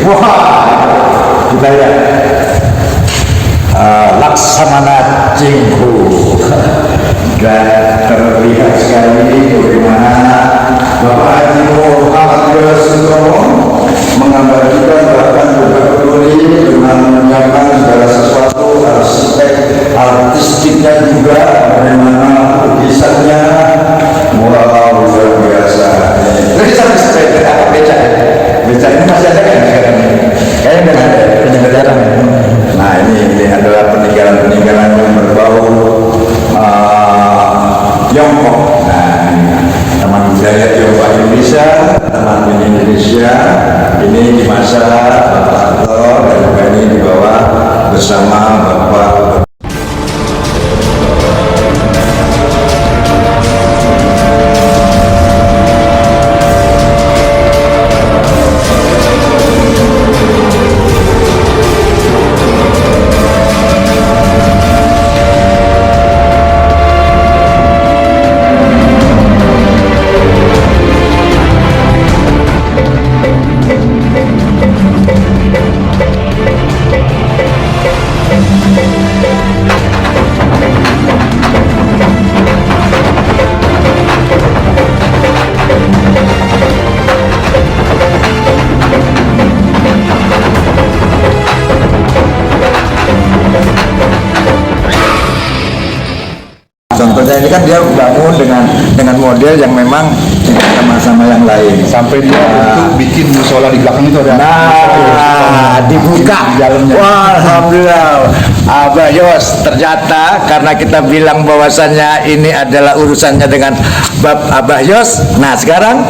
Wah, kita lihat Laksamana Chengho, dan terlihat sekali bagaimana Bapak Haji Muhammad Yosutomo mengabadikan bahkan beberapa kali dengan menyiapkan segala sesuatu, artistiknya juga, bagaimana lukisannya, wow, luar biasa. Jadi sampai sepeda, beca ini masih ada kan sekarang ini? Kayaknya nggak ada. Nah ini adalah peninggalan yang berbau Tiongkok. Nah, Taman Budaya Tiongkok Indonesia, Taman Mini Indonesia, ini di masa Bapak Harto dan juga ini dibawa bersama Bapak. Contohnya ini kan dia bangun dengan model yang memang tidak sama-sama yang lain. Sampai dia untuk bikin musola di belakang itu ada. Nah, dibuka. Di dalamnya. Wah, alhamdulillah. Abah Yos, ternyata karena kita bilang bahwasannya ini adalah urusannya dengan Abah Yos. Nah, sekarang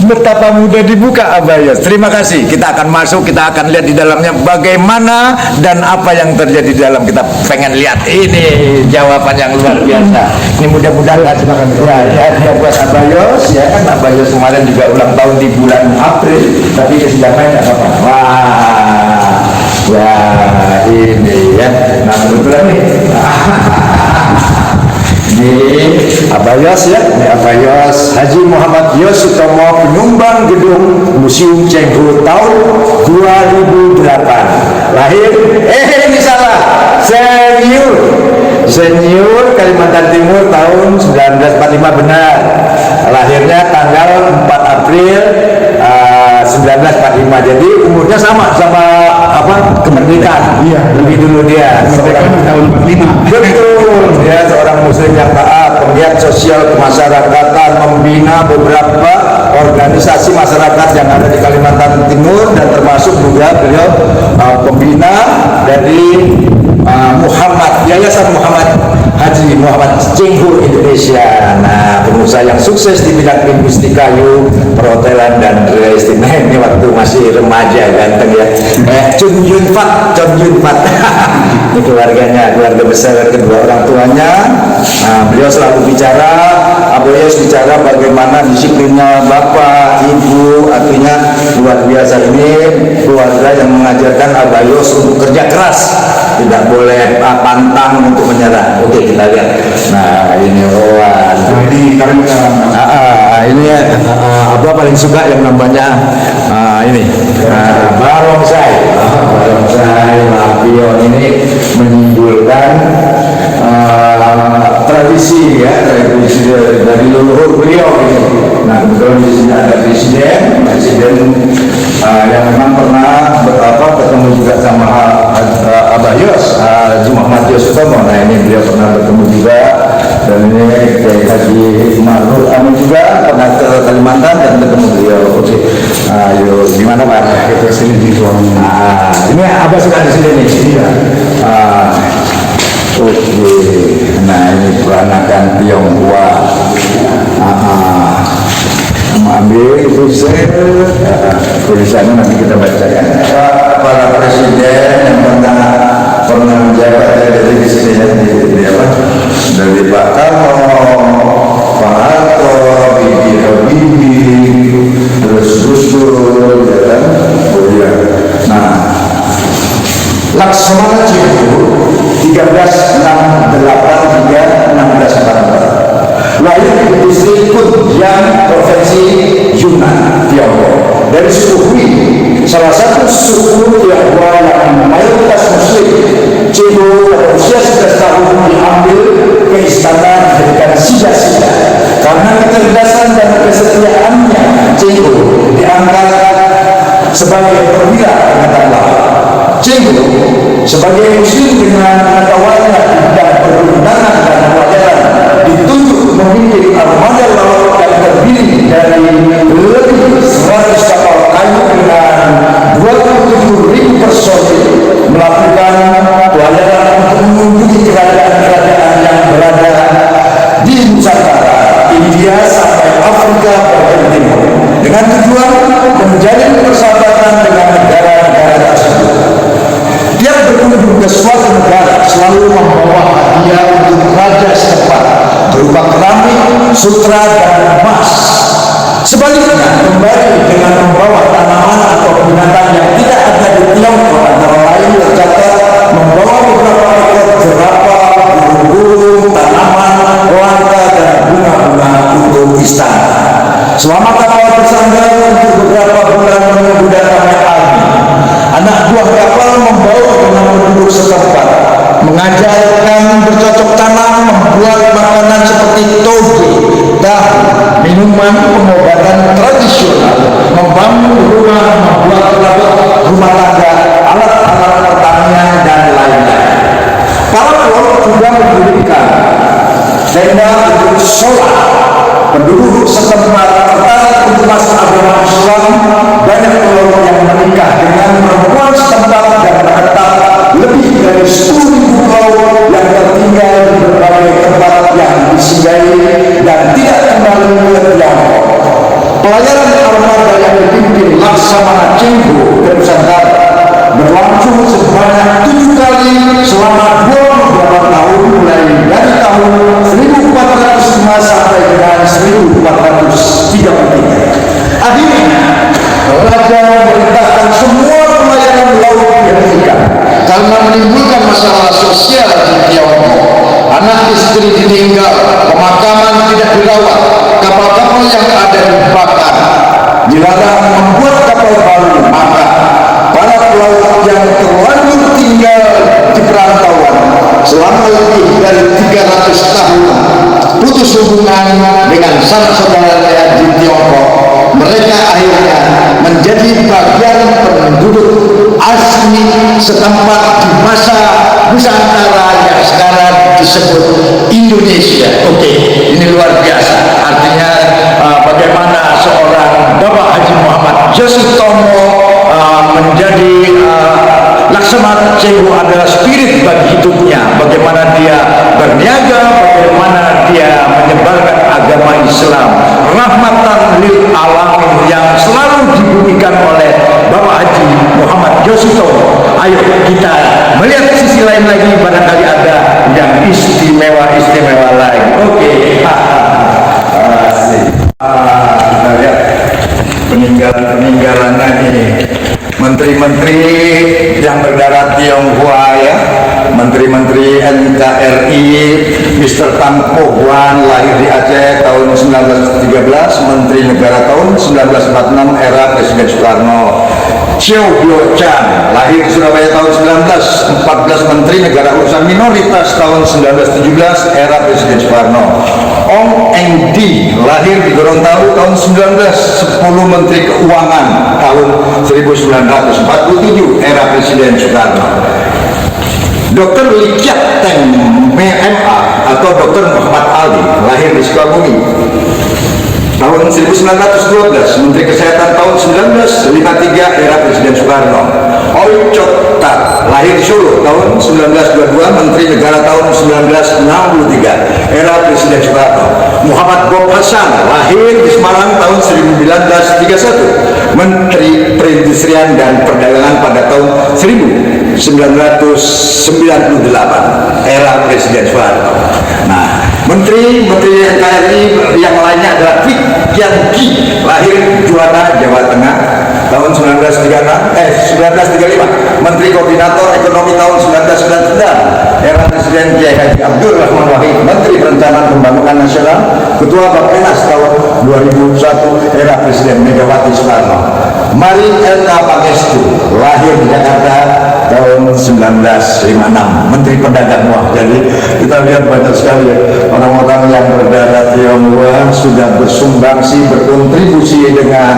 betapa mudah dibuka Abah Yos. Terima kasih. Kita akan masuk, kita akan lihat di dalamnya bagaimana dan apa yang terjadi di dalam. Kita pengen lihat. Ini jawaban yang luar biasa. Ini mudah-mudahan ya buat Abah Yos, ya kan Abah Yos kemarin juga ulang tahun di bulan April, tapi kesidangnya nggak apa-apa. Wah, ya ini ya. Nah kebetulan nih, ini Abah Yos ya, ini Abah Yos Haji Muhammad Yosutomo, penyumbang gedung Museum Chengho tahun 2008. Lahir, ini salah, senior Kalimantan Timur tahun 1945 benar. Lahirnya tanggal 4 April 1945. Jadi umurnya sama apa kemerdekaan. Iya, lebih dulu dia. Kemerdekaan tahun 45. Betul. Dia seorang muslim yang taat, penggiat sosial kemasyarakatan, membina beberapa organisasi masyarakat yang ada di Kalimantan Timur, dan termasuk juga beliau pembina dari Yayasan Muhammad Haji Muhammad Chengho Indonesia. Nah, pengusaha yang sukses di bidang industri kayu, perhotelan dan real estate. Nah, ini waktu masih remaja ganteng ya. Chun Yun Fat. Ini keluarga besar kedua orang tuanya. Nah, beliau selalu bicara, Abah Yos bicara bagaimana disiplinnya bapak, ibu, artinya luar biasa. Ini keluarga yang mengajarkan Abah Yos untuk kerja keras, tidak boleh pantang untuk menyerah. Oke, kita lihat. Nah, ini ini Abah paling suka yang namanya ini barongsai. Lampion ini menyimpulkan tradisi dari leluhur beliau ini. Nah, kebetulan di sini ada presiden yang memang pernah bertemu juga sama Abah Yos, Haji Muhammad Yosutomo. Nah, ini beliau pernah bertemu juga, dan ini Haji Maruf Amin juga pernah ke Kalimantan dan bertemu beliau. Oke, ayo gimana Pak? Kita sini di ruang. Ini Abah suka di sini nih. Iya. Oke. Nah, ini peranakan Tionghoa. Ambil tulisannya nanti kita bacakan. Para presiden yang pernah menjabat dari presiden dari Pak Karno, Pak Harto, Bibi Habibie, terus Gus Dur, ya kan? Oh iya. Nah, Laksamana Chengho 1368 hingga 1644. Lahir di distrik Kundian, provinsi Yunnan, Tiongkok. Dari suku Hui, salah satu suku Tionghoa yang mayoritas Muslim, Ceko pada usia 11 tahun diambil ke istana dijadikan sida-sida. Karena kecerdasan dan kesetiaannya, Ceko diangkat sebagai perwira angkatan laut. Ceko sebagai Muslim dengan pengetahuannya dan perundangan dan pelajaran ditunjuk memimpin armada laut yang terdiri dari lebih 100 kapal kayu dengan 27.000 personil melakukan pelajaran untuk mengunjungi kerajaan-kerajaan yang berada di Nusantara, India sampai Afrika bagian timur dengan tujuan menjalin persahabatan dengan negara-negara tersebut. Tiap berkunjung ke suatu negara selalu membawa hadiah untuk raja setempat berupa keramik, sutra, dan emas. Sebaliknya, kembali dengan membawa tanaman atau binatang yang tidak ada di Tiongkok, antara lain tercatat membawa beberapa ekor jerapah, burung-burung, tanaman, langka, dan bunga-bunga untuk istana. Selama kapal bersandar untuk beberapa bulan menunggu datangnya Aldi, anak buah kapal membawa dengan penduduk setempat, mengajarkan bercocok tanam, membuat makanan seperti toge, tahu, minuman, pengobatan tradisional, membangun rumah, membuat perabot rumah tangga, alat-alat pertanian, dan lain-lain. Para pelawak juga mendirikan tenda untuk sholat. Penduduk setempat tertarik untuk masuk agama Islam. Banyak pelawak yang menikah dengan perempuan setempat dan menetap lebih dari 10.000 pulau yang tertinggal di berbagai tempat yang disinggahi dan tidak kembali ke Tiongkok. Pelayaran armada yang dipimpin Laksamana Cengho ke Nusantara berlangsung sebanyak 7 kali selama 28 tahun, mulai dari tahun 1405 sampai dengan 1433. Akhirnya raja memerintahkan semua pelayaran laut dihentikan karena menimbulkan masalah sosial di Tiongkok. Anak istri ditinggal, pemakaman tidak dirawat, kapal-kapal yang ada dibakar, dilarang membuat kapal baru. Maka para pelaut yang terlanjur tinggal di perantauan selama lebih dari 300 tahun putus hubungan dengan sanak saudaranya di Tiongkok. Mereka akhirnya menjadi bagian penduduk asli setempat di masa Nusantara yang sekarang disebut Indonesia. Oke, ini luar biasa. Artinya bagaimana seorang Bapak Haji Muhammad Yosutomo menjadi Laksamana Cengho adalah spirit bagi hidupnya. Bagaimana dia berniaga, bagaimana dia menyebarkan agama Islam, rahmatan lil alamin yang selalu dibumikan oleh Bapak Haji Muhammad Yosutomo. Ayo kita melihat sisi lain lagi, barangkali ada yang istimewa lain. Oke. Kita lihat peninggalannya ini. Menteri-menteri yang berdarah Tionghoa, ya, menteri-menteri NKRI. Mr. Tang Po Huan lahir di Aceh tahun 1913, Menteri Negara tahun 1946 era Presiden Soekarno. Xiao Bio Chan lahir di Surabaya tahun 1914, Menteri Negara Urusan Minoritas tahun 1917 era Presiden Soekarno. Ong Eng Di lahir di Gorontalo tahun 1910, Menteri Keuangan tahun 1947 era Presiden Soekarno. Dr. Lee Kiat Teng MA atau Dr. Muhammad Ali lahir di Sukabumi tahun 1912, Menteri Kesehatan tahun 1953 era Presiden Soekarno. Oi Chok Tak lahir di Solo tahun 1922, Menteri Negara tahun 1963 era Presiden Soekarno. Muhammad Bob Hasan lahir di Semarang tahun 1931, Menteri Perindustrian dan Perdagangan pada tahun 1998 era Presiden Soekarno. Nah, Menteri NKRI yang lainnya adalah Kik Kian Ki lahir di Juwana, Jawa Tengah tahun 1935, Menteri Koordinator Ekonomi tahun 1999 era Presiden Kiai Haji Abdul Rahman Wahid, Menteri Perencanaan Pembangunan Nasional, Ketua Bappenas tahun 2001 era Presiden Megawati Soekarno. Mari Elka Pangestu lahir di Jakarta tahun 1956, Menteri Perdagangan. Wah, jadi kita lihat banyak sekali orang-orang yang berdarah Tionghoa sudah bersumbangsi, berkontribusi dengan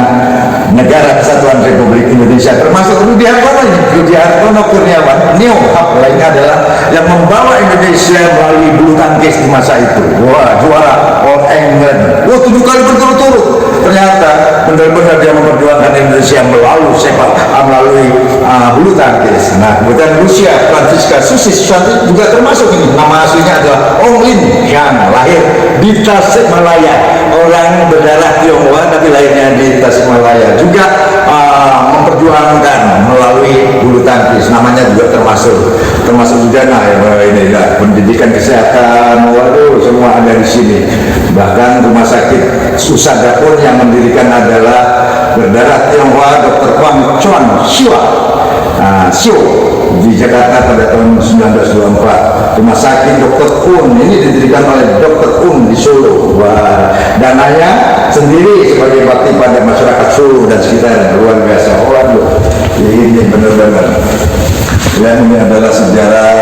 negara kesatuan Republik Indonesia, termasuk Rudi Hartono Kurniawan. Neo-Hub lainnya adalah yang membawa Indonesia melalui bulu tangkis di masa itu. Wah, juara All England. Wah, 7 kali berturut-turut. Ternyata benar-benar dia memperjuangkan Indonesia melalui bulu tangkis. Nah, kemudian Rusia, Francisca Susi-Susanti juga termasuk ini. Nama aslinya adalah Ong Lin yang lahir di Tasikmalaya. Orang berdarah Tionghoa tapi lahirnya di Tasikmalaya. Juga memperjuangkan melalui bulu tangkis. Namanya juga termasuk juga ini pendidikan kesehatan. Waduh, semua ada di sini. Bahkan rumah sakit Susada pun yang mendirikan adalah berdarah Tionghoa Dr. Kwang Chuan Siu di Jakarta pada tahun 1924. Rumah sakit Dr. Un ini didirikan oleh Dr. Un di Solo. Wah, dananya sendiri sebagai bakti pada masyarakat Solo dan sekitarnya. Luar biasa. Waduh, ini benar-benar. Ya, ini adalah sejarah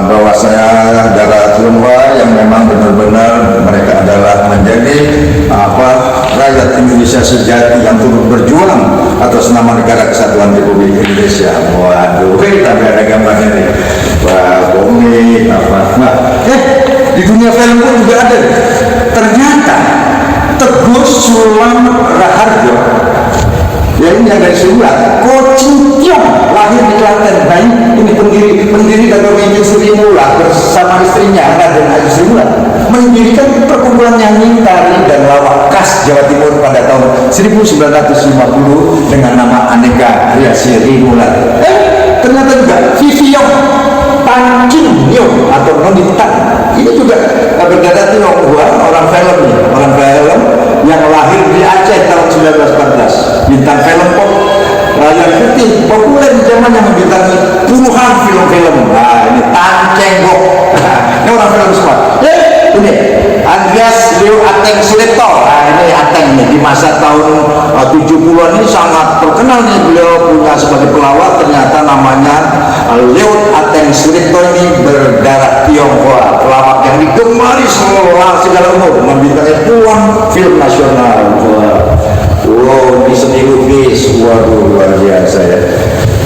bahwa saya darah Tionghoa yang memang benar-benar mereka adalah menjadi rakyat Indonesia sejati yang turut berjuang atas nama negara kesatuan Republik Indonesia. Waduh, tapi ada gambarnya nih. Wah, komik di dunia film pun juga ada. Ternyata Teguh Sulam Raharjo, ya ini yang dari Surat, Ko Chin Tiong lahir di Klaten. Nah, ini pendiri dan pemimpin Sri Mula bersama istrinya Raden Ayu Sri Mula mendirikan perkumpulan nyanyi, tari dan lawak khas Jawa Timur pada tahun 1950 dengan nama Aneka Ria Sri Mula. Ternyata juga Viviong Tan Chin Yong atau Nonita ini juga berdarah Tionghoa, orang film yang lahir di Aceh tahun 1914. Bintang film pop yang putih populer di zamannya membintangi puluhan film-film. Nah, ini Tan Cheng Bok. Ini orang film semua. Ini Andreas Leo Ateng Suleto. Nah, ini Ateng nih di masa tahun 70-an ini sangat terkenal nih, beliau punya sebagai pelawak. Ternyata namanya Leo Ateng Suleto ini berdarah Tionghoa, pelawak yang digemari segala umur, membintangi puluhan film nasional. Wow, ini seni lukis. Waduh, luar biasa ya.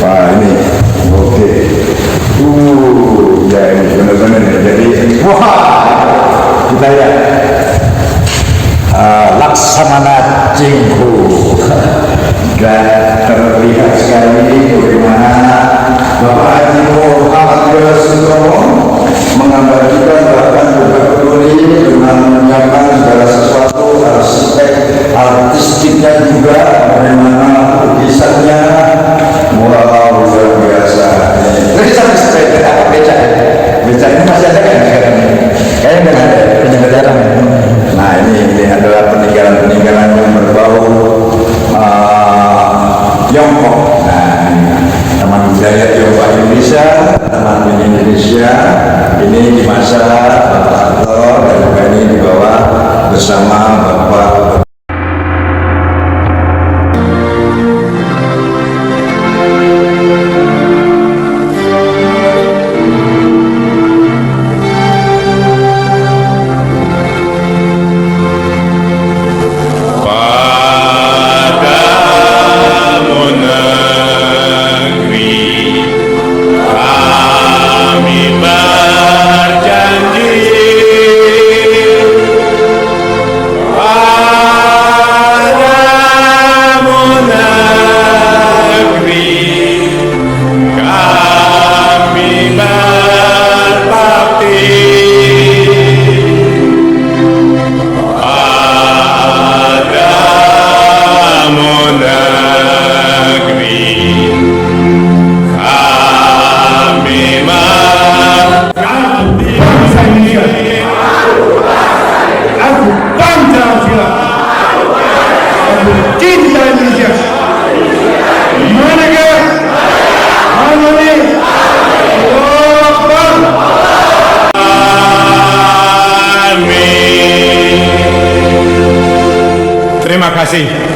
Wah, ini oke. Ya ini benar-benar ya. Jadi kita ya Laksamana Cinghu. Dan terlihat sekali bagaimana Bapak Haji Muhammad Yosutomo mengabadikan bahkan peduli dengan menyiapkan segala sesuatu, artistiknya juga, bagaimana lukisannya. Wow, luar biasa. Jadi sampai sepeda, beca ini masih ada kan sekarang ini? Kayaknya nggak ada. Nah, ini adalah peninggalan yang berbau Tiongkok. Nah, Taman Budaya Tiongkok Indonesia, Taman Mini Indonesia ini di masa Pak Harto dan juga ini dibawa bersama Bapak Terima kasih.